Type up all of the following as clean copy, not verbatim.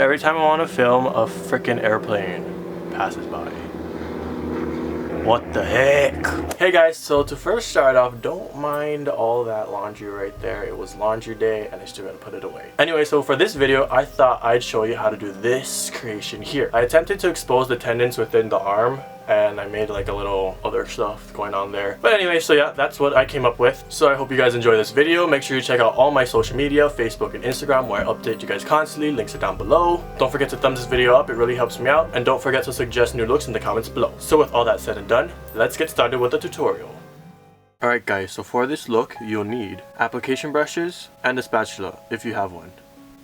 Every time I want to film, a freaking airplane passes by. What the heck? Hey guys, so to first start off, don't mind all that laundry right there. It was laundry day and I still gotta put it away. Anyway, so for this video, I thought I'd show you how to do this creation here. I attempted to expose the tendons within the arm and I made like a little other stuff going on there. But anyway, so yeah, that's what I came up with. So I hope you guys enjoy this video. Make sure you check out all my social media, Facebook and Instagram, where I update you guys constantly. Links are down below. Don't forget to thumbs this video up, it really helps me out. And don't forget to suggest new looks in the comments below. So with all that said and done, let's get started with the tutorial. Alright guys, so for this look, you'll need application brushes and a spatula if you have one.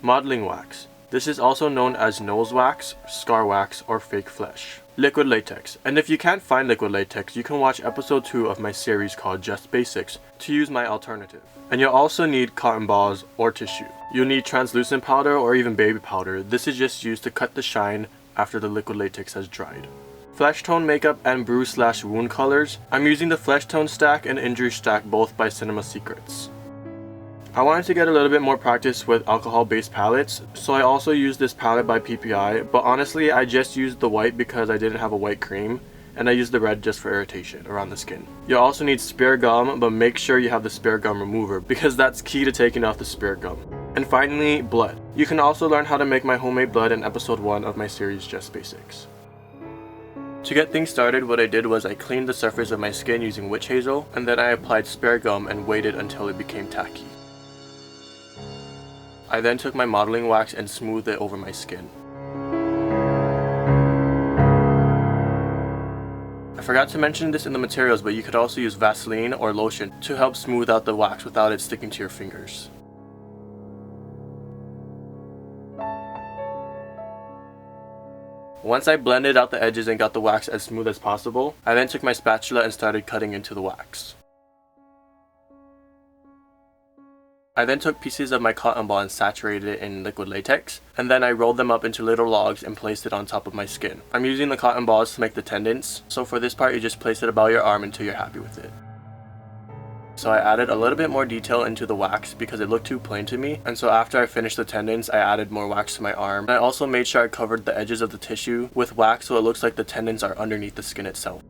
Modeling wax. This is also known as nose wax, scar wax, or fake flesh. Liquid latex. And if you can't find liquid latex, you can watch episode 2 of my series called Just Basics to use my alternative. And you'll also need cotton balls or tissue. You'll need translucent powder or even baby powder. This is just used to cut the shine after the liquid latex has dried. Flesh tone makeup and bruise/wound colors. I'm using the flesh tone stack and injury stack, both by Cinema Secrets. I wanted to get a little bit more practice with alcohol-based palettes, so I also used this palette by PPI, but honestly I just used the white because I didn't have a white cream, and I used the red just for irritation around the skin. You'll also need spear gum, but make sure you have the spear gum remover because that's key to taking off the spear gum. And finally, blood. You can also learn how to make my homemade blood in episode 1 of my series Just Basics. To get things started, what I did was I cleaned the surface of my skin using witch hazel, and then I applied spear gum and waited until it became tacky. I then took my modeling wax and smoothed it over my skin. I forgot to mention this in the materials, but you could also use Vaseline or lotion to help smooth out the wax without it sticking to your fingers. Once I blended out the edges and got the wax as smooth as possible, I then took my spatula and started cutting into the wax. I then took pieces of my cotton ball and saturated it in liquid latex, and then I rolled them up into little logs and placed it on top of my skin. I'm using the cotton balls to make the tendons, so for this part you just place it about your arm until you're happy with it. So I added a little bit more detail into the wax because it looked too plain to me, and so after I finished the tendons I added more wax to my arm. And I also made sure I covered the edges of the tissue with wax so it looks like the tendons are underneath the skin itself.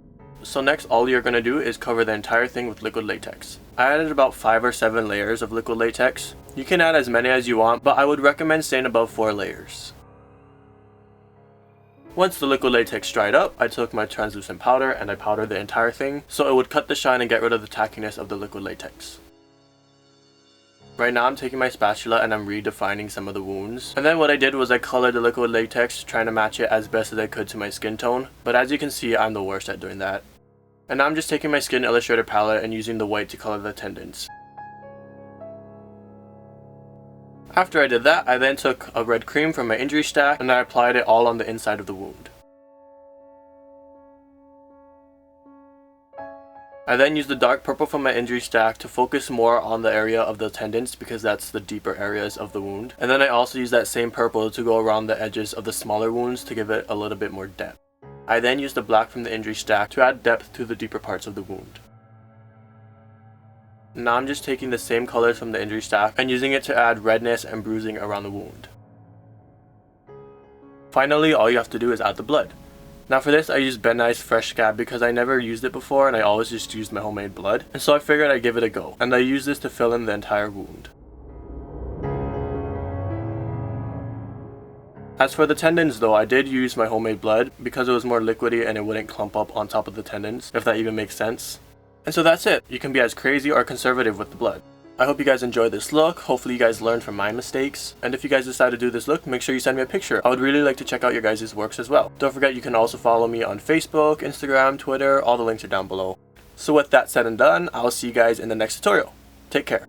So next, all you're going to do is cover the entire thing with liquid latex. I added about 5 or 7 layers of liquid latex. You can add as many as you want, but I would recommend staying above 4 layers. Once the liquid latex dried up, I took my translucent powder and I powdered the entire thing so it would cut the shine and get rid of the tackiness of the liquid latex. Right now I'm taking my spatula and I'm redefining some of the wounds. And then what I did was I colored the liquid latex, trying to match it as best as I could to my skin tone. But as you can see, I'm the worst at doing that. And now I'm just taking my Skin Illustrator palette and using the white to color the tendons. After I did that, I then took a red cream from my injury stack and I applied it all on the inside of the wound. I then used the dark purple from my injury stack to focus more on the area of the tendons because that's the deeper areas of the wound. And then I also used that same purple to go around the edges of the smaller wounds to give it a little bit more depth. I then used the black from the injury stack to add depth to the deeper parts of the wound. Now I'm just taking the same colors from the injury stack and using it to add redness and bruising around the wound. Finally, all you have to do is add the blood. Now for this I used Ben Nye's Fresh Scab because I never used it before and I always just used my homemade blood, and so I figured I'd give it a go, and I used this to fill in the entire wound. As for the tendons though, I did use my homemade blood because it was more liquidy and it wouldn't clump up on top of the tendons, if that even makes sense. And so that's it. You can be as crazy or conservative with the blood. I hope you guys enjoyed this look. Hopefully you guys learned from my mistakes. And if you guys decide to do this look, make sure you send me a picture. I would really like to check out your guys' works as well. Don't forget you can also follow me on Facebook, Instagram, Twitter, all the links are down below. So with that said and done, I'll see you guys in the next tutorial. Take care.